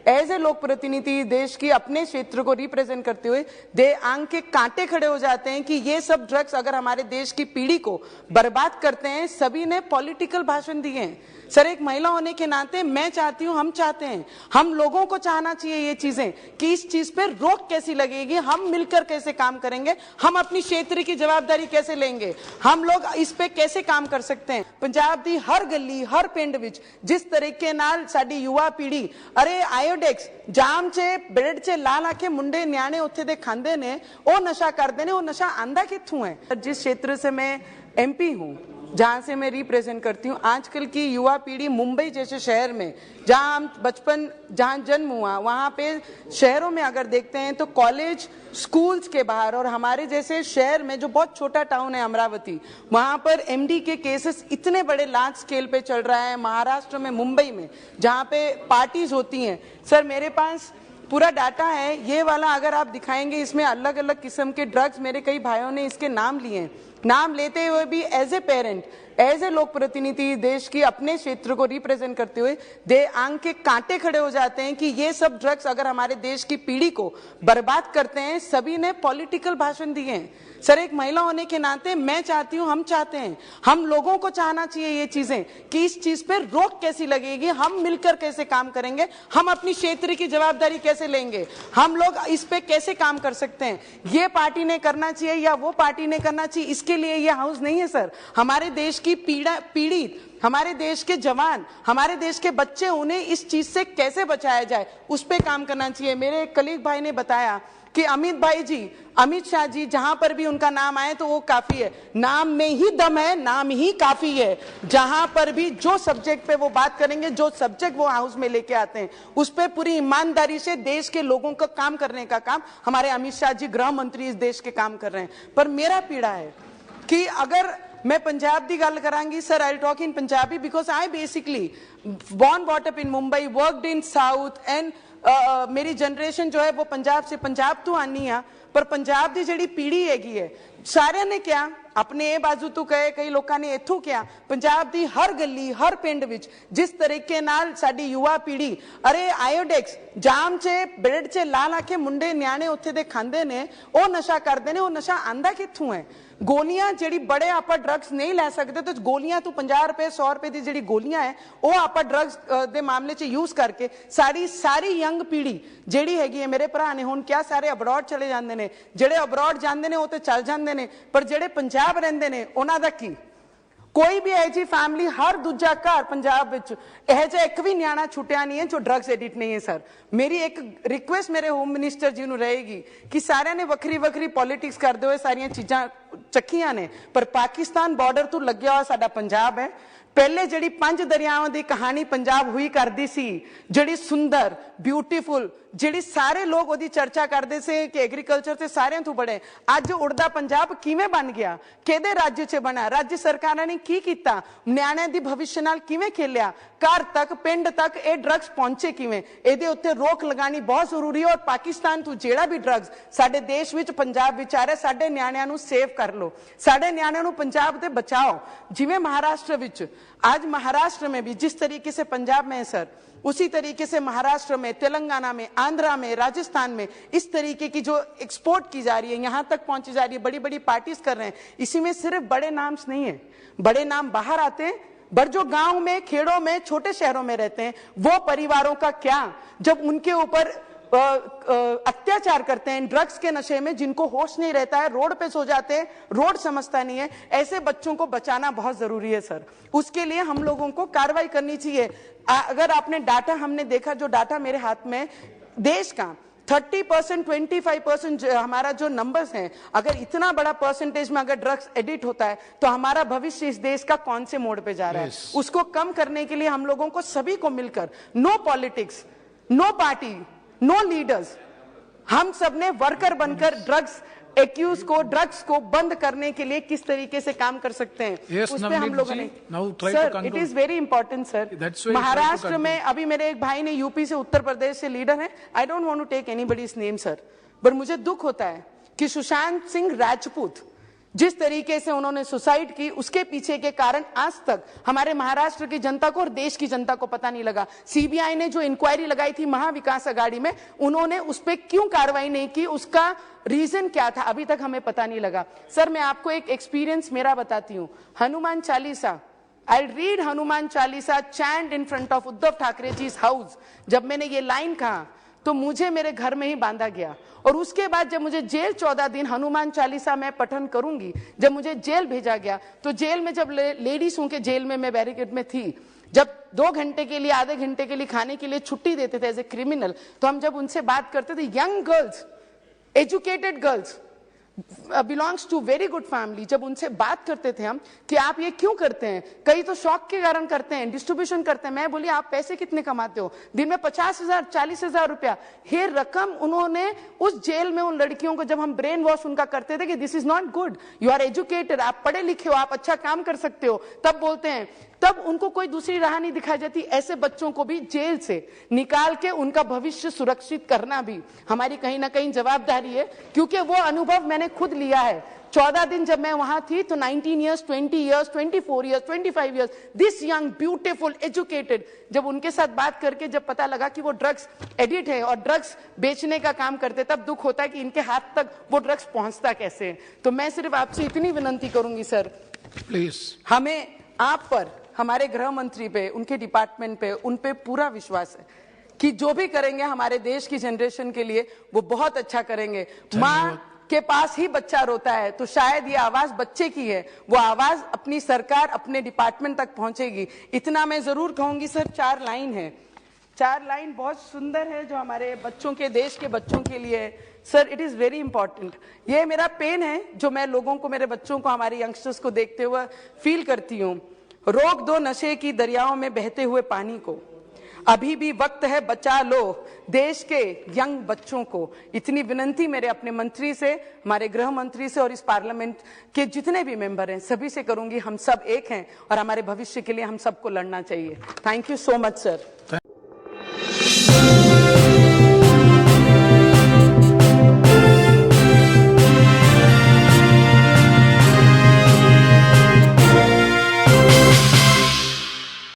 As a लोक प्रतिनिधि देश की अपने क्षेत्र को रिप्रेजेंट करते हुए दे आंख के कांटे खड़े हो जाते हैं कि ये सब ड्रग्स अगर हमारे देश की पीढ़ी को बर्बाद करते हैं। सभी ने पॉलिटिकल भाषण दिए हैं सर। एक महिला होने के नाते मैं चाहती हूं, हम चाहते हैं, हम लोगों को चाहना चाहिए ये चीजें कि इस चीज पे रोक कैसी लगेगी, हम मिलकर कैसे काम करेंगे, हम अपनी क्षेत्र की जवाबदारी कैसे लेंगे, हम लोग इस पे कैसे काम कर सकते हैं। पंजाब दी हर गली हर पिंड विच जिस तरीके नाल साडी युवा पीढ़ी अरे आयोडेक्स जाम चे ब्रेड चे ला ला के मुंडे न्याणे उत्थे दे खांदे ने, ओ नशा करते ने, वो नशा आंदा कित्थों है। जिस क्षेत्र से मैं MP हूं, जहां से मैं रिप्रेजेंट करती हूँ, आजकल की युवा पीढ़ी मुंबई जैसे शहर में जहां हम बचपन जहां जन्म हुआ वहां पे शहरों में अगर देखते हैं तो कॉलेज स्कूल्स के बाहर और हमारे जैसे शहर में जो बहुत छोटा टाउन है अमरावती, वहां पर MD के केसेस इतने बड़े लार्ज स्केल पे चल रहा है। महाराष्ट्र में मुंबई में जहां पे पार्टीज होती हैं सर, मेरे पास पूरा डाटा है ये वाला, अगर आप दिखाएंगे इसमें अलग अलग किस्म के ड्रग्स, मेरे कई भाइयों ने इसके नाम लिए हैं। नाम लेते हुए भी as a parent, as a लोक प्रतिनिधि देश की अपने क्षेत्र को रिप्रेजेंट करते हुए दे आंख के कांटे खड़े हो जाते हैं कि ये सब ड्रग्स अगर हमारे देश की पीढ़ी को बर्बाद करते हैं। सभी ने पॉलिटिकल भाषण दिए हैं सर। एक महिला होने के नाते मैं चाहती हूं, हम चाहते हैं, हम लोगों को चाहना चाहिए ये चीजें कि इस चीज पे रोक कैसी लगेगी, हम मिलकर कैसे काम करेंगे, हम अपनी क्षेत्र की जवाबदारी कैसे लेंगे, हम लोग इस पे कैसे काम कर सकते हैं। ये पार्टी ने करना चाहिए या वो पार्टी ने करना चाहिए, इसके लिए ये हाउस नहीं है सर। हमारे देश की पीढ़ी, हमारे देश के जवान, हमारे देश के बच्चे, उन्हें इस चीज से कैसे बचाया जाए उस पे काम करना चाहिए। मेरे एक कलीग भाई ने बताया कि अमित शाह जी जहां पर भी उनका नाम आए तो वो काफी है, नाम में ही दम है, नाम ही काफी है। जहां पर भी जो सब्जेक्ट पे वो बात करेंगे, जो सब्जेक्ट वो हाउस में लेके आते हैं, उस पे पूरी ईमानदारी से देश के लोगों का काम करने का काम हमारे अमित शाह जी गृह मंत्री इस देश के काम कर रहे हैं। पर मेरा पीड़ा है कि अगर मैं पंजाब की गल करांगी sir, I talk in Punjabi because I basically born bought up in Mumbai, worked in south and मेरी जनरेशन जो है वो पंजाब तो आनी आ, पर पंजाब की जिहड़ी पीढ़ी हैगी है सारे ने क्या अपने ए बाजू तो कहे, कई लोगों ने इत्थों क्या, पंजाब की हर गली हर पिंड विच जिस तरीके नाल साडी युवा पीढ़ी अरे आयोडेक्स जाम चे ब्रेड चे ला ला के मुंडे न्याणे उत्थे दे खांदे ने, ओ नशा करते ने, वो नशा आंदा कित्थों है। गोलियां जिहड़ी बड़े आप ड्रग्स नहीं लै सकते तो गोलियां तो 50 रुपए 100 रुपए की जिहड़ी गोलियां है वो आप ड्रग्स दे मामले च यूज करके सारी यंग पीढ़ी जिहड़ी हैगी है, मेरे भरा ने हुण क्या सारे अब्रॉड चले जांदे ने, जिहड़े अब्रॉड जांदे ने वो ते चल जांदे ने, पर जिहड़े पंजाब रहिंदे ने उन्हां दा की। कोई भी ऐसी फैमिली, हर दूजा घर पंजाब विच यह जिहा एक भी न्याणा छुटिया नहीं है जो ड्रग्स एडिक्ट नहीं है सर। मेरी एक रिक्वेस्ट मेरे होम मिनिस्टर जी नूं रहेगी कि सारे ने वक्री वक्री पॉलिटिक्स करते हुए सारियां चीज़ां चखियां ने, पर पाकिस्तान बॉर्डर तो लग्या हुआ साडा पंजाब है। पहले जिहड़ी 5 दरियावां की कहानी पंजाब हुई करती सी, जिहड़ी सुंदर ब्यूटीफुल, जिहड़ी सारे लोग ओदी चर्चा करते से कि एग्रीकल्चर से सारे तो बड़े, अज उड़दा पंजाब किवें बन गया, किहदे राज्य च बना, राज्य सरकारां ने की कीता, न्याणिਆਂ दी भविष्य नाल किवें खेलिया, घर तक पिंड तक ये ड्रग्स पहुंचे किवें, इहदे उत्ते रोक लगानी बहुत जरूरी है। और पाकिस्तान तो जिहड़ा भी ड्रग्स साडे देश विच पंजाब विच आ रहा, साडे न्याणिਆਂ नूं सेव कर लो, साडे न्याणिਆਂ नूं पंजाब ते बचाओ। जिवें महाराष्ट्र विच, आज महाराष्ट्र में भी जिस तरीके से पंजाब में है सर, उसी तरीके से महाराष्ट्र में, तेलंगाना में, आंध्रा में, राजस्थान में इस तरीके की जो एक्सपोर्ट की जा रही है, यहां तक पहुंची जा रही है, बड़ी बड़ी पार्टीज कर रहे हैं। इसी में सिर्फ बड़े नाम्स नहीं है, बड़े नाम बाहर आते हैं, पर जो गांव में, खेड़ों में, छोटे शहरों में रहते हैं वो परिवारों का क्या, जब उनके ऊपर अत्याचार करते हैं ड्रग्स के नशे में, जिनको होश नहीं रहता है, रोड पे सो जाते हैं, रोड समझता नहीं है, ऐसे बच्चों को बचाना बहुत जरूरी है सर। उसके लिए हम लोगों को कार्रवाई करनी चाहिए। अगर आपने डाटा, हमने देखा जो डाटा मेरे हाथ में देश का 30%, 25% हमारा जो नंबर्स हैं, अगर इतना बड़ा परसेंटेज में अगर ड्रग्स एडिक्ट होता है तो हमारा भविष्य इस देश का कौन से मोड़ पे जा रहा है। उसको कम करने के लिए हम लोगों को सभी को मिलकर, no politics, no party, no leaders, हम सब ने वर्कर बनकर ड्रग्स एक्यूज को, ड्रग्स को बंद करने के लिए किस तरीके से काम कर सकते हैं, उस पे हम लोगों ने। Sir, it is very important sir. Maharashtra में अभी मेरे एक भाई ने यूपी से, उत्तर प्रदेश से लीडर है, I don't want to take anybody's name sir, पर मुझे दुख होता है कि सुशांत सिंह राजपूत जिस तरीके से उन्होंने सुसाइड की, उसके पीछे के कारण आज तक हमारे महाराष्ट्र की जनता को और देश की जनता को पता नहीं लगा। सीबीआई ने जो इंक्वायरी लगाई थी महाविकास आघाड़ी में, उन्होंने उस पर क्यों कार्रवाई नहीं की, उसका रीजन क्या था, अभी तक हमें पता नहीं लगा। सर, मैं आपको एक एक्सपीरियंस मेरा बताती हूँ। Hanuman Chalisa, I'll read Hanuman Chalisa chant in front of Uddhav Thackeray ji house. जब मैंने ये लाइन कहा तो मुझे मेरे घर में ही बांधा गया, और उसके बाद जब मुझे जेल 14 दिन हनुमान चालीसा मैं पठन करूंगी, जब मुझे जेल भेजा गया, तो जेल में जब लेडीज हूं के जेल में मैं बैरिकेड में थी, जब 2 घंटे के लिए, आधे घंटे के लिए खाने के लिए छुट्टी देते थे एज ए क्रिमिनल, तो हम जब उनसे बात करते थे, young girls, educated girls, belongs to very good family, जब उनसे बात करते थे हम कि आप ये क्यों करते हैं, कई तो शौक के कारण करते हैं, डिस्ट्रीब्यूशन करते हैं। मैं बोली आप पैसे कितने कमाते हो? दिन में 50,000 40,000 रुपया। ये रकम उन्होंने उस जेल में उन लड़कियों को, जब हम ब्रेन वॉश उनका करते थे कि this is not good, you are educated, आप पढ़े लिखे हो, आप अच्छा काम कर सकते हो, तब बोलते हैं, तब उनको कोई दूसरी राह नहीं दिखाई जाती। ऐसे बच्चों को भी जेल से निकाल के उनका भविष्य सुरक्षित करना भी हमारी कहीं ना कहीं जवाबदारी है, क्योंकि वो अनुभव मैंने खुद लिया है। 14 दिन जब मैं वहां थी तो 19 years, 20 years, 24 years, 25 years, this young beautiful educated, जब उनके साथ बात करके जब पता लगा कि वो ड्रग्स एडिक्ट है और ड्रग्स बेचने का काम करते, तब दुख होता है कि इनके हाथ तक वो ड्रग्स पहुंचता कैसे है। तो मैं सिर्फ आपसे इतनी विनती करूंगी सर, प्लीज, हमें आप पर, हमारे गृह मंत्री पे, उनके डिपार्टमेंट पे, उन पे पूरा विश्वास है कि जो भी करेंगे हमारे देश की जनरेशन के लिए वो बहुत अच्छा करेंगे। माँ के पास ही बच्चा रोता है, तो शायद ये आवाज बच्चे की है, वो आवाज अपनी सरकार, अपने डिपार्टमेंट तक पहुंचेगी। इतना मैं जरूर कहूंगी सर। 4 लाइन है, 4 लाइन बहुत सुंदर है जो हमारे बच्चों के, देश के बच्चों के लिए है। Sir, it is very important. ये मेरा पेन है जो मैं लोगों को, मेरे बच्चों को, हमारे यंगस्टर्स को देखते हुए फील करती हूँ। रोक दो नशे की दरियाओं में बहते हुए पानी को, अभी भी वक्त है, बचा लो देश के यंग बच्चों को। इतनी विनती मेरे अपने मंत्री से, हमारे गृह मंत्री से और इस पार्लियामेंट के जितने भी मेंबर हैं सभी से करूंगी। हम सब एक हैं और हमारे भविष्य के लिए हम सबको लड़ना चाहिए। Thank you so much sir.